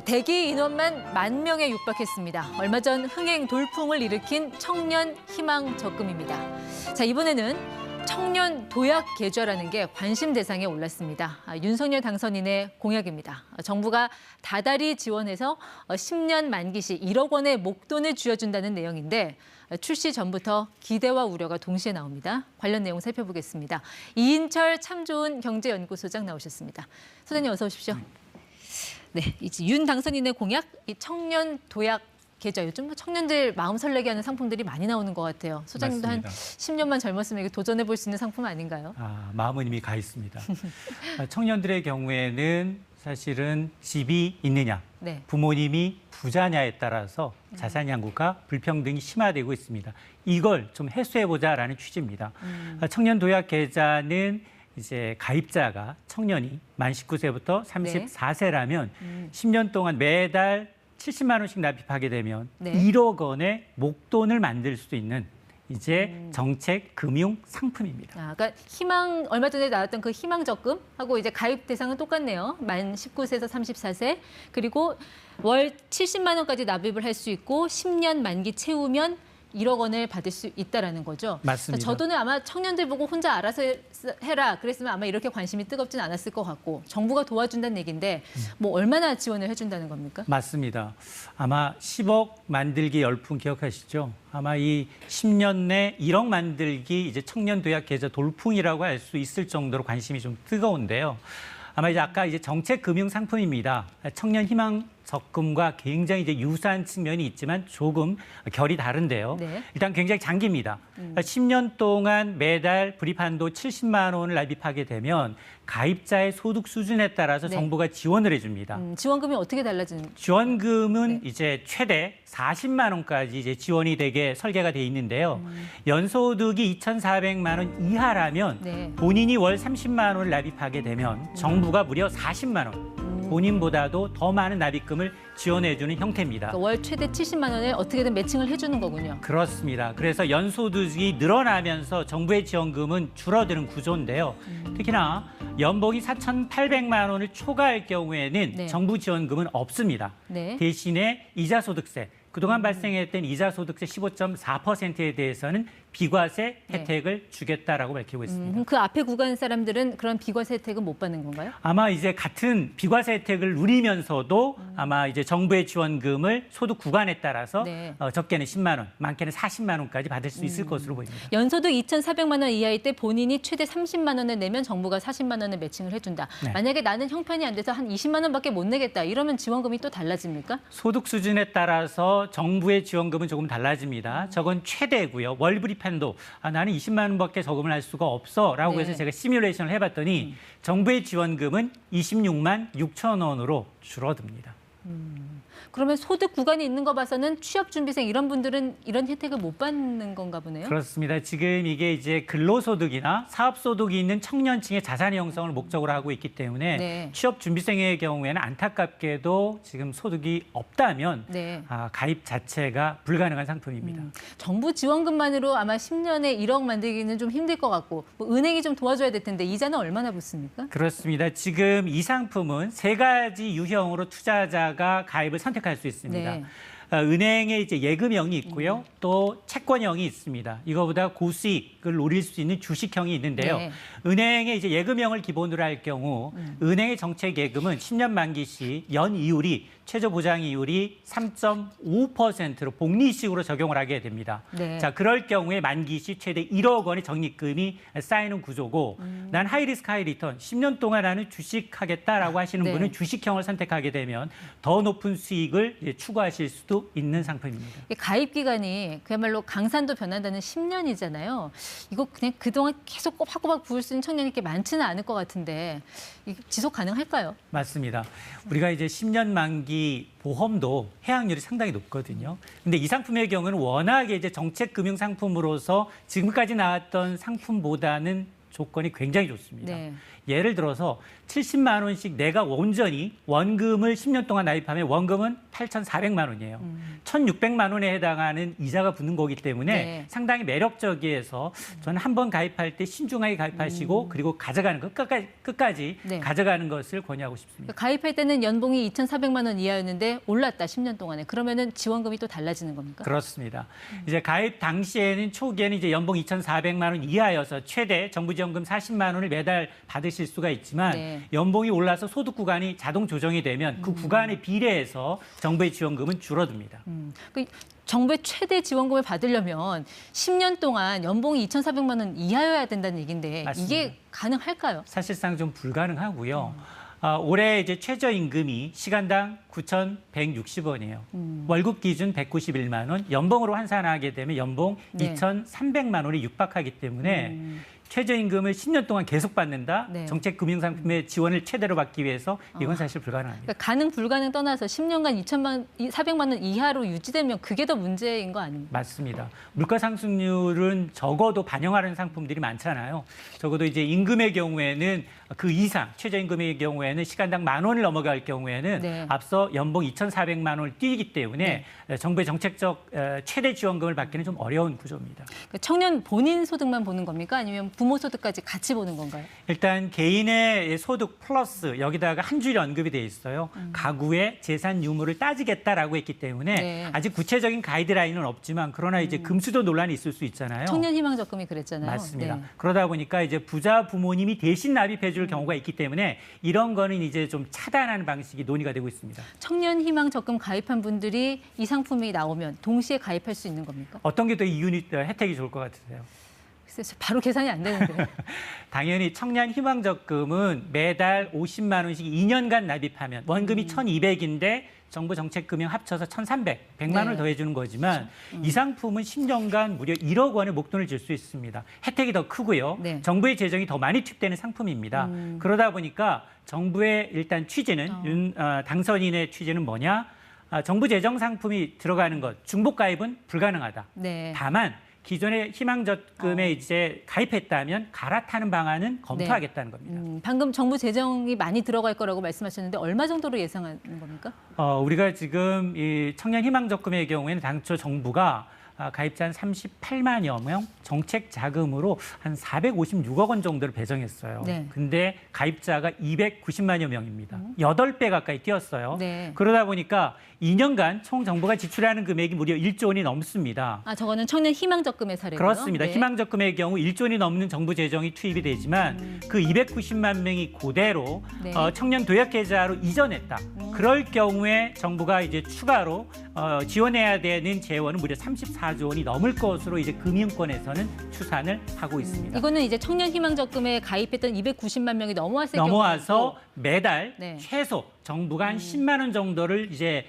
대기 인원만 10,000명에 육박했습니다. 얼마 전 흥행 돌풍을 일으킨 청년 희망 적금입니다. 자, 이번에는 청년 도약 계좌라는 게 관심 대상에 올랐습니다. 윤석열 당선인의 공약입니다. 정부가 다달이 지원해서 10년 만기 시 1억 원의 목돈을 쥐어준다는 내용인데 출시 전부터 기대와 우려가 동시에 나옵니다. 관련 내용 살펴보겠습니다. 이인철 참 좋은 경제연구소장 나오셨습니다. 소장님 어서 오십시오. 네, 이제 윤 당선인의 공약, 이 청년 도약 계좌. 요즘 청년들 마음 설레게 하는 상품들이 많이 나오는 것 같아요. 소장님도 맞습니다. 한 10년만 젊었으면 이거 도전해 볼 수 있는 상품 아닌가요? 마음은 이미 가 있습니다. 청년들의 경우에는 사실은 집이 있느냐, 네. 부모님이 부자냐에 따라서 자산 양극화, 불평등이 심화되고 있습니다. 이걸 좀 해소해보자라는 취지입니다. 청년 도약 계좌는 이제 가입자가 청년이 만 19세부터 34세라면 10년 동안 매달 70만 원씩 납입하게 되면 1억 원의 목돈을 만들 수 있는 이제 정책 금융 상품입니다. 그러니까 희망 얼마 전에 나왔던 그 희망 적금하고 이제 가입 대상은 똑같네요. 만 19세에서 34세 그리고 월 70만 원까지 납입을 할 수 있고 10년 만기 채우면 1억 원을 받을 수 있다라는 거죠. 맞습니다. 저도는 아마 청년들 보고 혼자 알아서 해라 그랬으면 아마 이렇게 관심이 뜨겁진 않았을 것 같고 정부가 도와준다는 얘기인데 뭐 얼마나 지원을 해준다는 겁니까? 맞습니다. 아마 10억 만들기 열풍 기억하시죠? 아마 이 10년 내 1억 만들기 이제 청년 도약 계좌 돌풍이라고 할 수 있을 정도로 관심이 좀 뜨거운데요. 아마 이제 아까 이제 정책 금융 상품입니다. 청년 희망 적금과 굉장히 이제 유사한 측면이 있지만 조금 결이 다른데요. 네. 일단 굉장히 장기입니다. 10년 동안 매달 불입한도 70만 원을 납입하게 되면 가입자의 소득 수준에 따라서 정부가 지원을 해줍니다. 지원금이 어떻게 달라지는? 지원금은 이제 최대 40만 원까지 이제 지원이 되게 설계가 돼 있는데요. 연소득이 2,400만 원 이하라면 본인이 월 30만 원을 납입하게 되면 정부가 무려 40만 원. 본인보다도 더 많은 납입금을 지원해주는 형태입니다. 그러니까 월 최대 70만 원을 어떻게든 매칭을 해주는 거군요. 그렇습니다. 그래서 연소득이 늘어나면서 정부의 지원금은 줄어드는 구조인데요. 특히나 연봉이 4,800만 원을 초과할 경우에는 정부 지원금은 없습니다. 대신에 이자소득세, 그동안 발생했던 이자소득세 15.4%에 대해서는 비과세 혜택을 주겠다라고 밝히고 있습니다. 그 앞에 구간 사람들은 그런 비과세 혜택은 못 받는 건가요? 아마 이제 같은 비과세 혜택을 누리면서도 아마 이제 정부의 지원금을 소득 구간에 따라서 적게는 10만 원, 많게는 40만 원까지 받을 수 있을 것으로 보입니다. 연소득 2,400만 원 이하일 때 본인이 최대 30만 원을 내면 정부가 40만 원을 매칭을 해준다. 만약에 나는 형편이 안 돼서 한 20만 원밖에 못 내겠다. 이러면 지원금이 또 달라집니까? 소득 수준에 따라서 정부의 지원금은 조금 달라집니다. 저건 최대고요. 월 불입한도 나는 20만 원밖에 저금을 할 수가 없어라고 해서 제가 시뮬레이션을 해봤더니 정부의 지원금은 26만 6천 원으로 줄어듭니다. 그러면 소득 구간이 있는 거 봐서는 취업준비생 이런 분들은 이런 혜택을 못 받는 건가 보네요. 그렇습니다. 지금 이게 이제 근로소득이나 사업소득이 있는 청년층의 자산의 형성을 목적으로 하고 있기 때문에 취업준비생의 경우에는 안타깝게도 지금 소득이 없다면 가입 자체가 불가능한 상품입니다. 정부 지원금만으로 아마 10년에 1억 만들기는 좀 힘들 것 같고 뭐 은행이 좀 도와줘야 될 텐데 이자는 얼마나 붙습니까? 그렇습니다. 지금 이 상품은 3가지 유형으로 투자자가 가입을 선택할 수 있습니다. 은행에 이제 예금형이 있고요. 또 채권형이 있습니다. 이거보다 고수익을 노릴 수 있는 주식형이 있는데요. 은행에 이제 예금형을 기본으로 할 경우 은행의 정책 예금은 10년 만기 시 연 이율이 최저 보장 이율이 3.5%로 복리식으로 적용을 하게 됩니다. 자, 그럴 경우에 만기 시 최대 1억 원의 적립금이 쌓이는 구조고 난 하이리스크 하이리턴 10년 동안 나는 주식하겠다라고 하시는 분은 주식형을 선택하게 되면 더 높은 수익을 추구하실 수도 있는 상품입니다. 가입 기간이 그야말로 강산도 변한다는 10년이잖아요. 이거 그냥 그동안 계속 꼬박꼬박 부을 수 있는 청년이 이렇게 많지는 않을 것 같은데 이게 지속 가능할까요? 맞습니다. 우리가 이제 10년 만기 보험도 해약률이 상당히 높거든요. 근데 이 상품의 경우는 워낙에 이제 정책 금융 상품으로서 지금까지 나왔던 상품보다는 조건이 굉장히 좋습니다. 네. 예를 들어서 70만 원씩 내가 온전히 원금을 10년 동안 납입하면 원금은 8,400만 원이에요. 1,600만 원에 해당하는 이자가 붙는 거기 때문에 네. 상당히 매력적이어서 저는 한 번 가입할 때 신중하게 가입하시고 그리고 가져가는 것 끝까지 네. 가져가는 것을 권유하고 싶습니다. 가입할 때는 연봉이 2,400만 원 이하였는데 올랐다 10년 동안에. 그러면은 지원금이 또 달라지는 겁니까? 그렇습니다. 이제 가입 당시에는 초기에는 이제 연봉 2,400만 원 이하여서 최대 정부 지원금 40만 원을 매달 받으실 수가 있지만 네. 연봉이 올라서 소득 구간이 자동 조정이 되면 그 구간에 비례해서 정부의 지원금은 줄어듭니다. 그 정부의 최대 지원금을 받으려면 10년 동안 연봉이 2,400만 원 이하여야 된다는 얘기인데 맞습니다. 이게 가능할까요? 사실상 좀 불가능하고요. 올해 이제 최저임금이 시간당 9,160원이에요. 월급 기준 191만 원, 연봉으로 환산하게 되면 연봉 네. 2,300만 원에 육박하기 때문에 최저임금을 10년 동안 계속 받는다. 네. 정책 금융상품의 지원을 최대로 받기 위해서 이건 사실 불가능합니다. 그러니까 가능 불가능 떠나서 10년간 2,400만 원 이하로 유지되면 그게 더 문제인 거 아닙니까? 맞습니다. 물가 상승률은 적어도 반영하는 상품들이 많잖아요. 적어도 이제 임금의 경우에는 그 이상, 최저임금의 경우에는 시간당 10,000원을 넘어갈 경우에는 네. 앞서 연봉 2,400만 원을 뛰기 때문에 정부의 정책적 최대 지원금을 받기는 좀 어려운 구조입니다. 그러니까 청년 본인 소득만 보는 겁니까? 아니면 부모 소득까지 같이 보는 건가요? 일단 개인의 소득 플러스 여기다가 한 줄 언급이 돼 있어요. 가구의 재산 유무를 따지겠다라고 했기 때문에 네. 아직 구체적인 가이드라인은 없지만 그러나 이제 금수저 논란이 있을 수 있잖아요. 청년 희망 적금이 그랬잖아요. 맞습니다. 네. 그러다 보니까 이제 부자 부모님이 대신 납입해 줄 경우가 있기 때문에 이런 거는 이제 좀 차단하는 방식이 논의가 되고 있습니다. 청년 희망 적금 가입한 분들이 이 상품이 나오면 동시에 가입할 수 있는 겁니까? 어떤 게 더 이 유닛 혜택이 좋을 것 같으세요? 글쎄, 바로 계산이 안 되는데. 당연히 청년 희망 적금은 매달 50만 원씩 2년간 납입하면 원금이 1,200인데 정부 정책 금융 합쳐서 1,300, 100만 원을 네. 더해 주는 거지만 이 상품은 10년간 무려 1억 원의 목돈을 줄 수 있습니다. 혜택이 더 크고요. 네. 정부의 재정이 더 많이 투입되는 상품입니다. 그러다 보니까 정부의 일단 취지는 당선인의 취지는 뭐냐? 정부 재정 상품이 들어가는 것, 중복 가입은 불가능하다. 네. 다만 기존의 희망적금에 이제 가입했다면 갈아타는 방안은 검토하겠다는 겁니다. 방금 정부 재정이 많이 들어갈 거라고 말씀하셨는데 얼마 정도로 예상하는 겁니까? 우리가 지금 이 청년 희망적금의 경우에는 당초 정부가 가입자 한 38만여 명, 정책 자금으로 한 456억 원 정도를 배정했어요. 네. 근데 가입자가 290만여 명입니다. 8배 가까이 뛰었어요. 네. 그러다 보니까 2년간 총 정부가 지출하는 금액이 무려 1조 원이 넘습니다. 저거는 청년 희망 적금의 사례고요. 그렇습니다. 네. 희망적금의 경우 1조 원이 넘는 정부 재정이 투입이 되지만 그 290만 명이 그대로 네. 청년 도약 계좌로 이전했다. 그럴 경우에 정부가 이제 추가로 지원해야 되는 재원은 무려 34조 원이 넘을 것으로 이제 금융권에서는 추산을 하고 있습니다. 이거는 이제 청년 희망 적금에 가입했던 290만 명이 넘어왔을 넘어와서 매달 네. 최소 정부가 한 10만 원 정도를 이제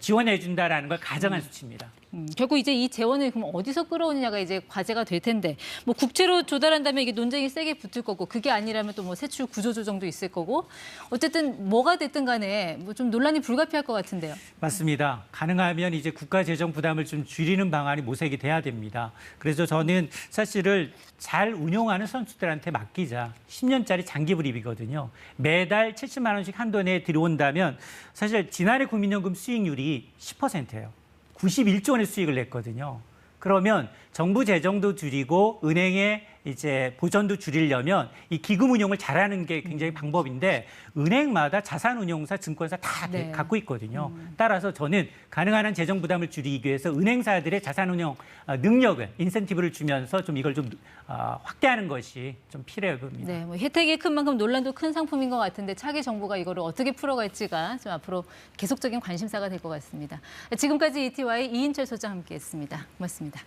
지원해 준다라는 걸 가정한 수치입니다. 결국 이제 이 재원을 그럼 어디서 끌어오느냐가 이제 과제가 될 텐데 뭐 국채로 조달한다면 이게 논쟁이 세게 붙을 거고 그게 아니라면 또 뭐 세출 구조 조정도 있을 거고 어쨌든 뭐가 됐든 간에 뭐 좀 논란이 불가피할 것 같은데요. 맞습니다. 가능하면 이제 국가 재정 부담을 좀 줄이는 방안이 모색이 돼야 됩니다. 그래서 저는 사실을 잘 운용하는 선수들한테 맡기자. 10년짜리 장기 불입이거든요. 매달 70만 원씩 한도 내에 들어온다면 사실 지난해 국민연금 수익률이 10%예요. 91조 원의 수익을 냈거든요. 그러면 정부 재정도 줄이고 은행의 이제 보전도 줄이려면 이 기금 운용을 잘하는 게 굉장히 방법인데 은행마다 자산운용사, 증권사 다 네. 갖고 있거든요. 따라서 저는 가능한 한 재정 부담을 줄이기 위해서 은행사들의 자산운용 능력을 인센티브를 주면서 좀 이걸 좀 확대하는 것이 좀 필요해 보입니다. 네, 뭐 혜택이 큰 만큼 논란도 큰 상품인 것 같은데 차기 정부가 이거를 어떻게 풀어갈지가 좀 앞으로 계속적인 관심사가 될 것 같습니다. 지금까지 ETY 이인철 소장 함께했습니다. 고맙습니다.